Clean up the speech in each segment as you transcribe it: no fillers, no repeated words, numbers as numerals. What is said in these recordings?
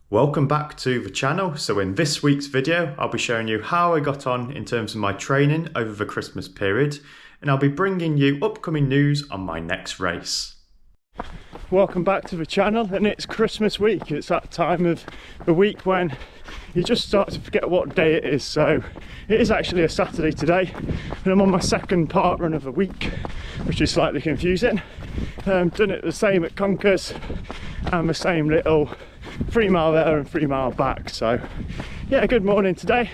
Welcome back to the channel. So in this week's video, I'll be showing you how I got on in terms of my training over the Christmas period, and I'll be bringing you upcoming news on my next race. Welcome back to the channel, and it's Christmas week. It's that time of the week when you just start to forget what day it is. So it is actually a Saturday today, and I'm on my second part run of the week, which is slightly confusing. Done it the same at Conkers and the same little 3 mile there and 3 mile back. So yeah, good morning today.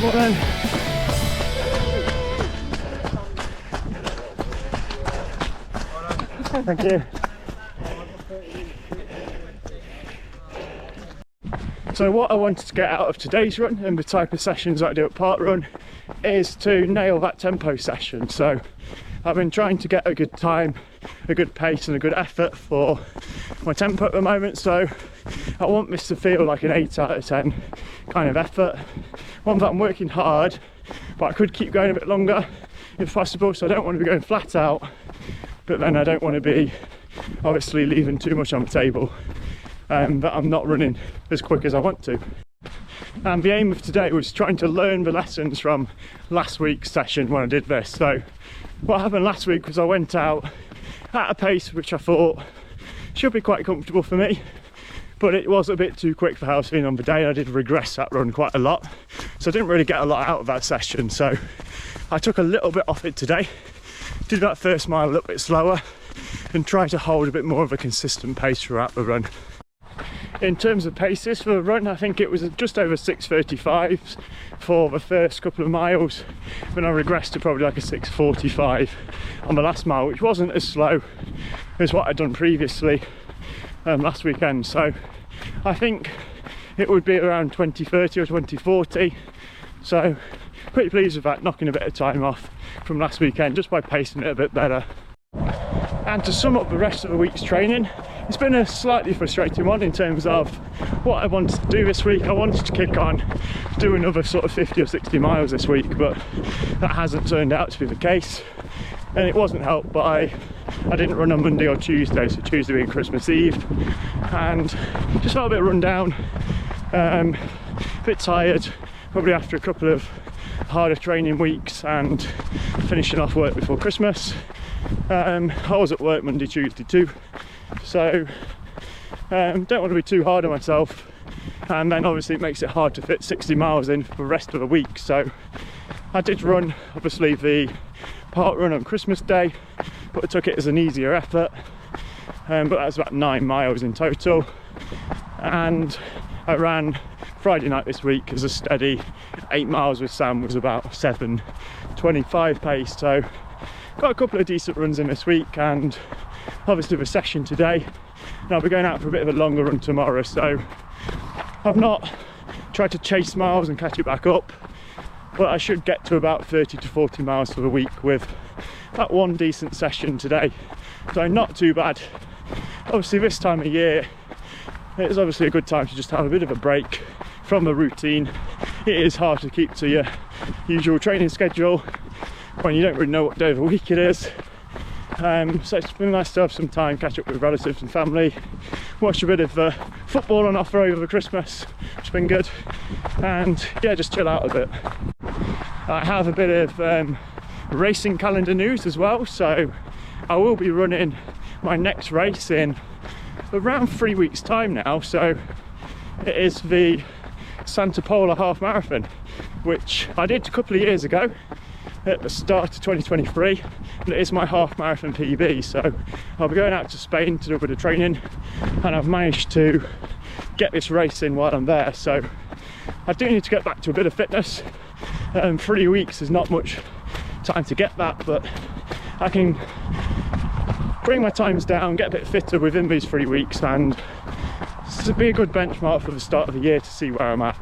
Well then, thank you. So what I wanted to get out of today's run and the type of sessions I do at Park Run is to nail that tempo session. So I've been trying to get a good time, a good pace and a good effort for my tempo at the moment. So I want this to feel like an 8 out of 10 kind of effort. One that I'm working hard, but I could keep going a bit longer if possible. So I don't want to be going flat out, but then I don't want to be obviously leaving too much on the table, that I'm not running as quick as I want to. And the aim of today was trying to learn the lessons from last week's session when I did this. So what happened last week was I went out at a pace which I thought should be quite comfortable for me, but it was a bit too quick for how I was feeling on the day. I did regress that run quite a lot, so I didn't really get a lot out of that session. So I took a little bit off it today, did that first mile a little bit slower and tried to hold a bit more of a consistent pace throughout the run. In terms of paces for the run, I think it was just over 6:35s for the first couple of miles, then I regressed to probably like a 6:45 on the last mile, which wasn't as slow as what I'd done previously last weekend. So I think it would be around 20:30 or 20:40. So pretty pleased with that, knocking a bit of time off from last weekend just by pacing it a bit better. And to sum up the rest of the week's training, it's been a slightly frustrating one in terms of what I wanted to do this week. I wanted to kick on, do another sort of 50 or 60 miles this week, but that hasn't turned out to be the case. And it wasn't helped by I didn't run on Monday or Tuesday, so Tuesday being Christmas Eve, and just felt a bit run down, a bit tired, probably after a couple of harder training weeks and finishing off work before Christmas. I was at work Monday, Tuesday too, so don't want to be too hard on myself, and then obviously it makes it hard to fit 60 miles in for the rest of the week. So I did run obviously the Park Run on Christmas Day, but I took it as an easier effort, but that was about 9 miles in total. And I ran Friday night this week as a steady 8 miles with Sam, was about 7:25 pace. So got a couple of decent runs in this week, and obviously the session today, and I'll be going out for a bit of a longer run tomorrow. So I've not tried to chase miles and catch it back up, but I should get to about 30 to 40 miles for the week with that one decent session today. So not too bad. Obviously this time of year, it's obviously a good time to just have a bit of a break from the routine. It is hard to keep to your usual training schedule when you don't really know what day of the week it is. So it's been nice to have some time, catch up with relatives and family, watch a bit of football on offer over Christmas, which has been good, and yeah, just chill out a bit. I have a bit of racing calendar news as well. So I will be running my next race in around 3 weeks time now. So it is the Santa Pola half marathon, which I did a couple of years ago at the start of 2023, and it is my half marathon PB. So I'll be going out to Spain to do a bit of training, and I've managed to get this race in while I'm there. So I do need to get back to a bit of fitness. 3 weeks is not much time to get that, but I can bring my times down, get a bit fitter within these 3 weeks, and this will be a good benchmark for the start of the year to see where I'm at.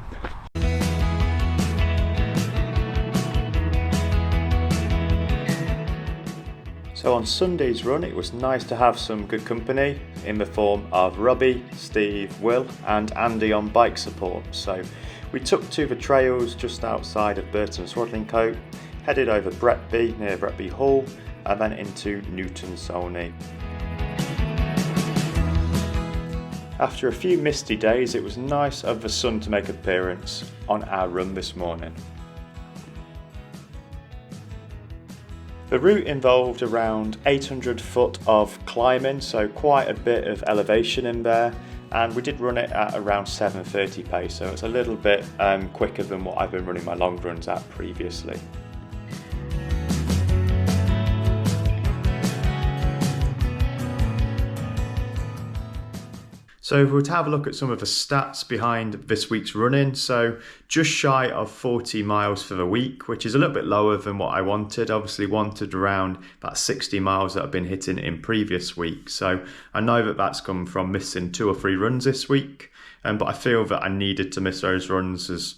So on Sunday's run, it was nice to have some good company in the form of Robbie, Steve, Will and Andy on bike support. So we took to the trails just outside of Burton Swadlincote, headed over Bretby near Bretby Hall and then into Newton Solney. After a few misty days, it was nice of the sun to make an appearance on our run this morning. The route involved around 800 foot of climbing, so quite a bit of elevation in there, and we did run it at around 7:30 pace, so it's a little bit quicker than what I've been running my long runs at previously. So we'll have a look at some of the stats behind this week's running. So just shy of 40 miles for the week, which is a little bit lower than what I wanted. Obviously wanted around about 60 miles that I've been hitting in previous weeks. So I know that that's come from missing 2 or 3 runs this week, but I feel that I needed to miss those runs as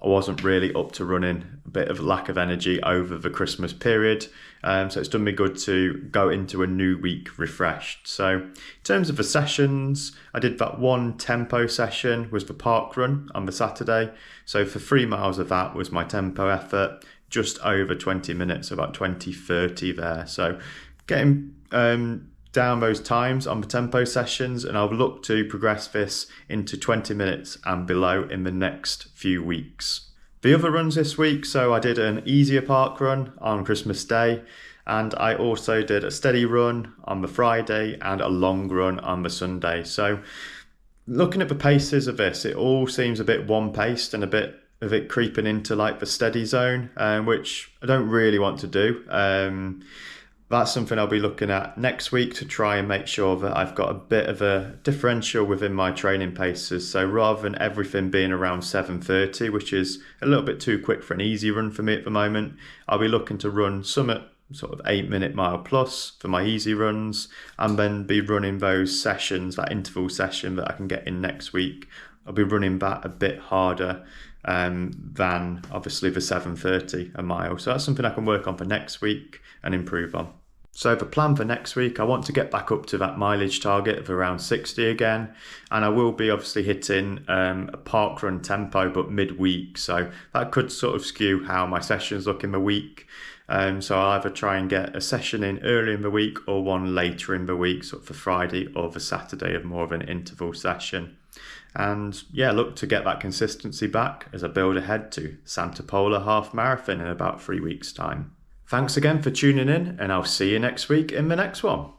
I wasn't really up to running, a bit of lack of energy over the Christmas period. So it's done me good to go into a new week refreshed. So in terms of the sessions, I did that one tempo session, was the park run on the Saturday. So for 3 miles of that was my tempo effort, just over 20 minutes, about 20:30 there. So getting down those times on the tempo sessions, and I'll look to progress this into 20 minutes and below in the next few weeks. The other runs this week, so I did an easier park run on Christmas Day, and I also did a steady run on the Friday and a long run on the Sunday. So looking at the paces of this, it all seems a bit one-paced and a bit of it creeping into like the steady zone, which I don't really want to do. That's something I'll be looking at next week to try and make sure that I've got a bit of a differential within my training paces. So rather than everything being around 7:30, which is a little bit too quick for an easy run for me at the moment, I'll be looking to run some at sort of 8-minute mile plus for my easy runs, and then be running those sessions, that interval session that I can get in next week. I'll be running that a bit harder than obviously the 7:30 a mile. So that's something I can work on for next week and improve on. So the plan for next week, I want to get back up to that mileage target of around 60 again, and I will be obviously hitting a park run tempo but midweek, so that could sort of skew how my sessions look in the week. So I'll either try and get a session in early in the week or one later in the week, sort of for Friday or the Saturday of more of an interval session. And yeah, look to get that consistency back as I build ahead to Santa Pola half marathon in about 3 weeks' time. Thanks again for tuning in, and I'll see you next week in the next one.